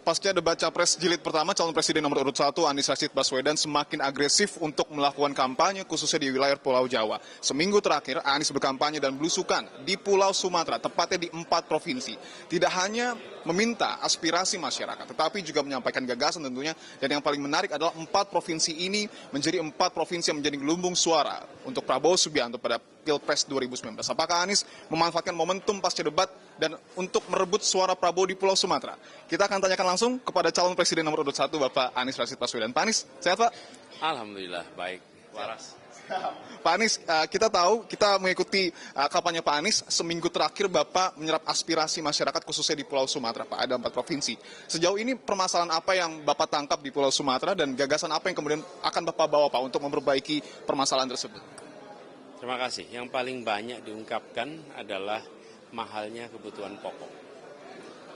Pasca debat Capres jilid pertama, calon presiden nomor urut 1 Anies Rashid Baswedan semakin agresif untuk melakukan kampanye khususnya di wilayah Pulau Jawa. Seminggu terakhir, Anies berkampanye dan belusukan di Pulau Sumatera, tepatnya di 4 provinsi. Tidak hanya meminta aspirasi masyarakat, tetapi juga menyampaikan gagasan tentunya. Dan yang paling menarik adalah 4 provinsi ini menjadi 4 provinsi yang menjadi gelumbung suara untuk Prabowo Subianto pada Pilpres 2019. Apakah Anies memanfaatkan momentum pasca debat dan untuk merebut suara Prabowo di Pulau Sumatera? Kita akan tanyakan langsung kepada calon presiden nomor urut 1 Bapak Anies Rashid Baswedan. Pak Anies, sehat Pak? Alhamdulillah, baik. Waras. Pak Anies, kita tahu, kita mengikuti kampanye Pak Anies, seminggu terakhir Bapak menyerap aspirasi masyarakat khususnya di Pulau Sumatera, Pak, ada 4 provinsi. Sejauh ini permasalahan apa yang Bapak tangkap di Pulau Sumatera dan gagasan apa yang kemudian akan Bapak bawa Pak untuk memperbaiki permasalahan tersebut? Terima kasih. Yang paling banyak diungkapkan adalah mahalnya kebutuhan pokok.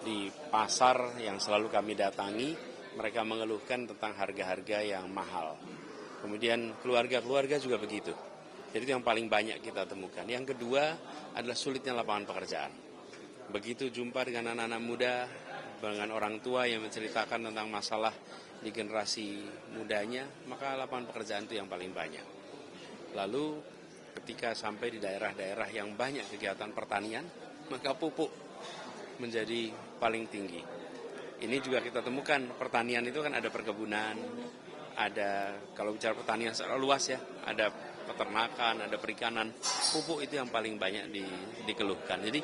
Di pasar yang selalu kami datangi, mereka mengeluhkan tentang harga-harga yang mahal. Kemudian keluarga-keluarga juga begitu. Jadi itu yang paling banyak kita temukan. Yang kedua adalah sulitnya lapangan pekerjaan. Begitu jumpa dengan anak-anak muda, dengan orang tua yang menceritakan tentang masalah di generasi mudanya, maka lapangan pekerjaan itu yang paling banyak. Lalu ketika sampai di daerah-daerah yang banyak kegiatan pertanian, maka pupuk menjadi paling tinggi. Ini juga kita temukan, pertanian itu kan ada perkebunan, ada, kalau bicara pertanian secara luas ya, ada peternakan, ada perikanan, pupuk itu yang paling banyak dikeluhkan. Jadi,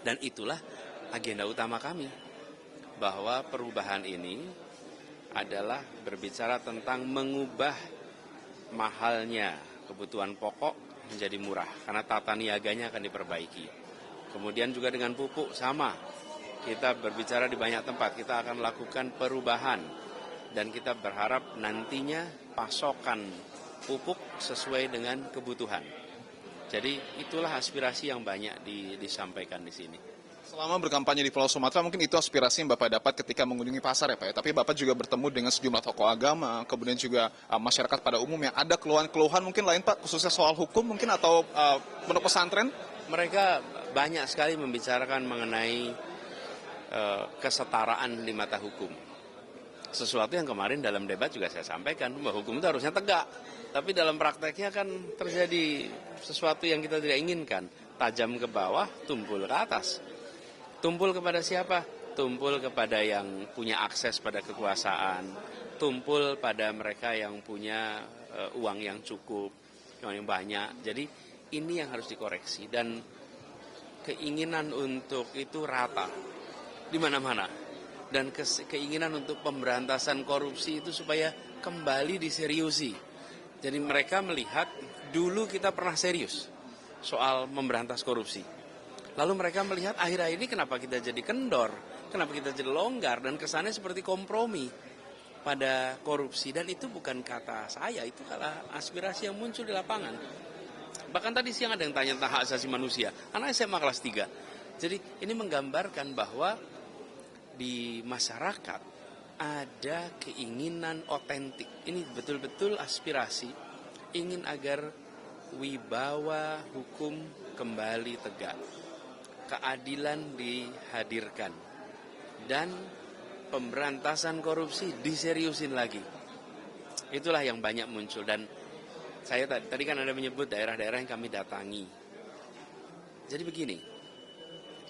dan itulah agenda utama kami, bahwa perubahan ini adalah berbicara tentang mengubah mahalnya kebutuhan pokok menjadi murah, karena tata niaganya akan diperbaiki. Kemudian juga dengan pupuk sama, kita berbicara di banyak tempat, kita akan lakukan perubahan dan kita berharap nantinya pasokan pupuk sesuai dengan kebutuhan. Jadi itulah aspirasi yang banyak disampaikan di sini. Selama berkampanye di Pulau Sumatera, mungkin itu aspirasi yang Bapak dapat ketika mengunjungi pasar ya Pak ya. Tapi Bapak juga bertemu dengan sejumlah tokoh agama, kemudian juga masyarakat pada umum yang ada keluhan-keluhan mungkin lain Pak, khususnya soal hukum mungkin atau pondok pesantren. Mereka banyak sekali membicarakan mengenai kesetaraan di mata hukum. Sesuatu yang kemarin dalam debat juga saya sampaikan, bahwa hukum itu harusnya tegak. Tapi dalam prakteknya kan terjadi sesuatu yang kita tidak inginkan. Tajam ke bawah, tumpul ke atas. Tumpul kepada siapa? Tumpul kepada yang punya akses pada kekuasaan. Tumpul pada mereka yang punya uang yang cukup, yang banyak. Jadi ini yang harus dikoreksi. Dan keinginan untuk itu rata di mana-mana. Dan keinginan untuk pemberantasan korupsi itu supaya kembali diseriusi. Jadi mereka melihat dulu kita pernah serius soal memberantas korupsi. Lalu mereka melihat akhir-akhir ini kenapa kita jadi kendor, kenapa kita jadi longgar, dan kesannya seperti kompromi pada korupsi. Dan itu bukan kata saya, itu adalah aspirasi yang muncul di lapangan. Bahkan tadi siang ada yang tanya tentang hak asasi manusia, anak SMA kelas 3. Jadi ini menggambarkan bahwa di masyarakat ada keinginan otentik. Ini betul-betul aspirasi, ingin agar wibawa hukum kembali tegak, keadilan dihadirkan, dan pemberantasan korupsi diseriusin lagi. Itulah yang banyak muncul. Dan saya tadi kan ada menyebut daerah-daerah yang kami datangi. Jadi begini,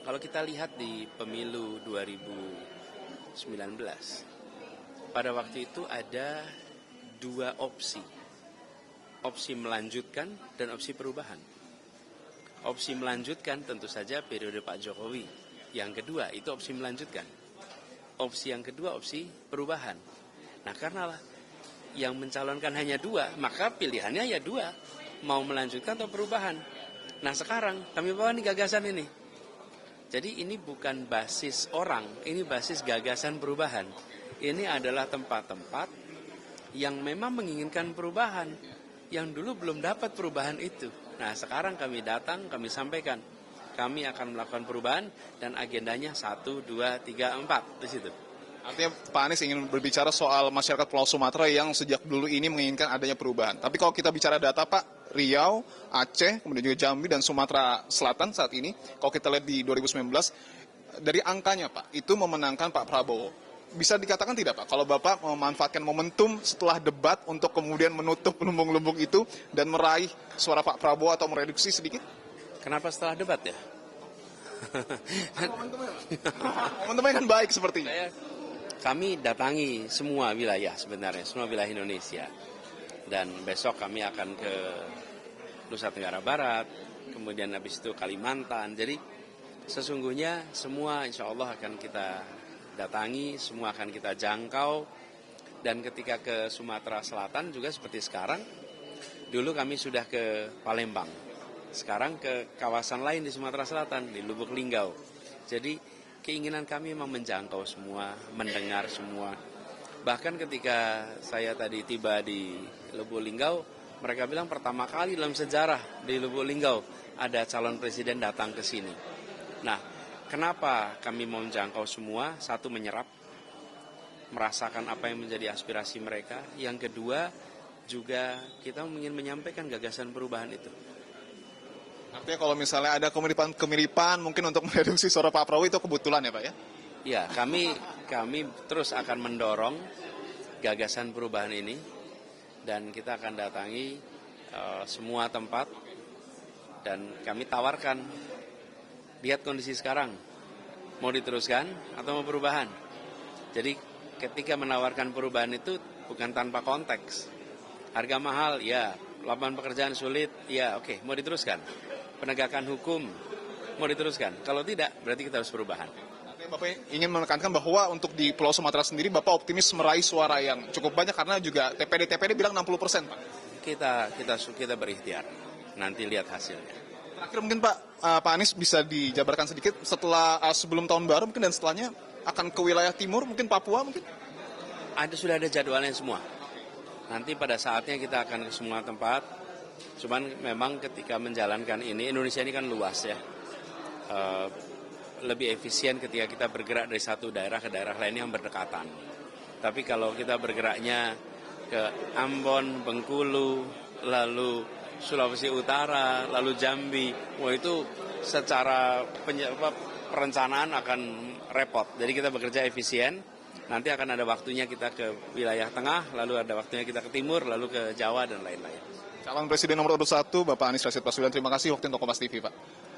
kalau kita lihat di pemilu 2019, pada waktu itu ada 2 opsi. Opsi melanjutkan dan opsi perubahan. Opsi melanjutkan tentu saja periode Pak Jokowi. Yang kedua itu opsi melanjutkan. Opsi yang kedua opsi perubahan. Nah karena yang mencalonkan hanya 2, maka pilihannya ya 2. Mau melanjutkan atau perubahan. Nah sekarang kami bawa nih gagasan ini. Jadi ini bukan basis orang, ini basis gagasan perubahan. Ini adalah tempat-tempat yang memang menginginkan perubahan, yang dulu belum dapat perubahan itu. Nah sekarang kami datang, kami sampaikan, kami akan melakukan perubahan dan agendanya 1, 2, 3, 4 di situ. Artinya Pak Anies ingin berbicara soal masyarakat Pulau Sumatera yang sejak dulu ini menginginkan adanya perubahan. Tapi kalau kita bicara data Pak, Riau, Aceh, kemudian juga Jambi dan Sumatera Selatan saat ini, kalau kita lihat di 2019, dari angkanya Pak, itu memenangkan Pak Prabowo. Bisa dikatakan tidak Pak, kalau Bapak memanfaatkan momentum setelah debat untuk kemudian menutup lumbung-lumbung itu dan meraih suara Pak Prabowo atau mereduksi sedikit? Kenapa setelah debat ya? Momentumnya kan baik sepertinya. Kami datangi semua wilayah sebenarnya, semua wilayah Indonesia. Dan besok kami akan ke Nusa Tenggara Barat, kemudian habis itu Kalimantan. Jadi sesungguhnya semua insya Allah akan kita datangi, semua akan kita jangkau. Dan ketika ke Sumatera Selatan juga seperti sekarang, dulu kami sudah ke Palembang. Sekarang ke kawasan lain di Sumatera Selatan, di Lubuk Linggau. Jadi keinginan kami memang menjangkau semua, mendengar semua. Bahkan ketika saya tadi tiba di Lubuk Linggau, mereka bilang pertama kali dalam sejarah di Lubuk Linggau ada calon presiden datang ke sini. Nah, kenapa kami mau menjangkau semua? Satu, menyerap, merasakan apa yang menjadi aspirasi mereka. Yang kedua, juga kita ingin menyampaikan gagasan perubahan itu. Artinya kalau misalnya ada kemiripan mungkin untuk mereduksi suara Pak Prabowo itu kebetulan ya Pak ya? Ya, kami terus akan mendorong gagasan perubahan ini dan kita akan datangi semua tempat dan kami tawarkan, lihat kondisi sekarang, mau diteruskan atau mau perubahan. Jadi ketika menawarkan perubahan itu bukan tanpa konteks. Harga mahal, ya. Lapangan pekerjaan sulit, ya oke, mau diteruskan. Penegakan hukum, mau diteruskan. Kalau tidak, berarti kita harus perubahan. Artinya Bapak ingin menekankan bahwa untuk di Pulau Sumatera sendiri Bapak optimis meraih suara yang cukup banyak karena juga TPD bilang 60% Pak. Kita berikhtiar. Nanti lihat hasilnya. Terakhir mungkin Pak Anies bisa dijabarkan sedikit setelah sebelum tahun baru mungkin dan setelahnya akan ke wilayah timur, mungkin Papua mungkin? Sudah ada jadwalnya semua. Nanti pada saatnya kita akan ke semua tempat. Cuman memang ketika menjalankan ini, Indonesia ini kan luas ya. Lebih efisien ketika kita bergerak dari satu daerah ke daerah lain yang berdekatan. Tapi kalau kita bergeraknya ke Ambon, Bengkulu, lalu Sulawesi Utara, lalu Jambi, wah itu secara perencanaan akan repot. Jadi kita bekerja efisien, nanti akan ada waktunya kita ke wilayah tengah, lalu ada waktunya kita ke timur, lalu ke Jawa dan lain-lain. Calon Presiden nomor urut 1, Bapak Anies Rashid Baswedan, terima kasih waktu untuk Kompas TV, Pak.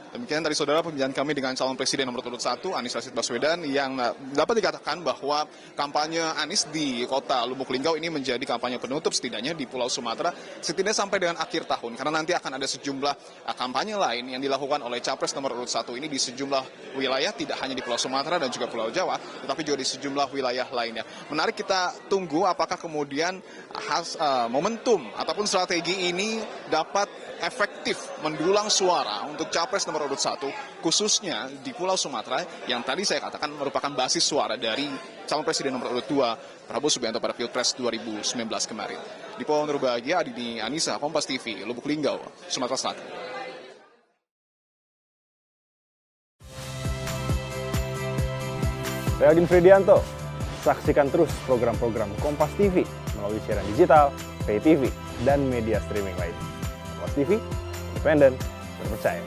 Demikian tadi saudara pembicaraan kami dengan calon presiden nomor urut 1, Anies Rashid Baswedan, yang dapat dikatakan bahwa kampanye Anies di kota Lubuk Linggau ini menjadi kampanye penutup setidaknya di Pulau Sumatera, setidaknya sampai dengan akhir tahun. Karena nanti akan ada sejumlah kampanye lain yang dilakukan oleh capres nomor urut 1 ini di sejumlah wilayah, tidak hanya di Pulau Sumatera dan juga Pulau Jawa, tetapi juga di sejumlah wilayah lainnya. Menarik kita tunggu apakah kemudian momentum ataupun strategi ini dapat efektif mendulang suara untuk capres nomor urut 1, khususnya di Pulau Sumatera yang tadi saya katakan merupakan basis suara dari calon presiden nomor urut 2 Prabowo Subianto pada Pilpres 2019 kemarin. Di Pulau Nurbahagia, Adini Anissa, Kompas TV, Lubuk Linggau, Sumatera Selatan. Saya Aldin Fridianto. Saksikan terus program-program Kompas TV melalui siaran digital, pay TV, dan media streaming lain. Kompas TV, independen, terpercaya.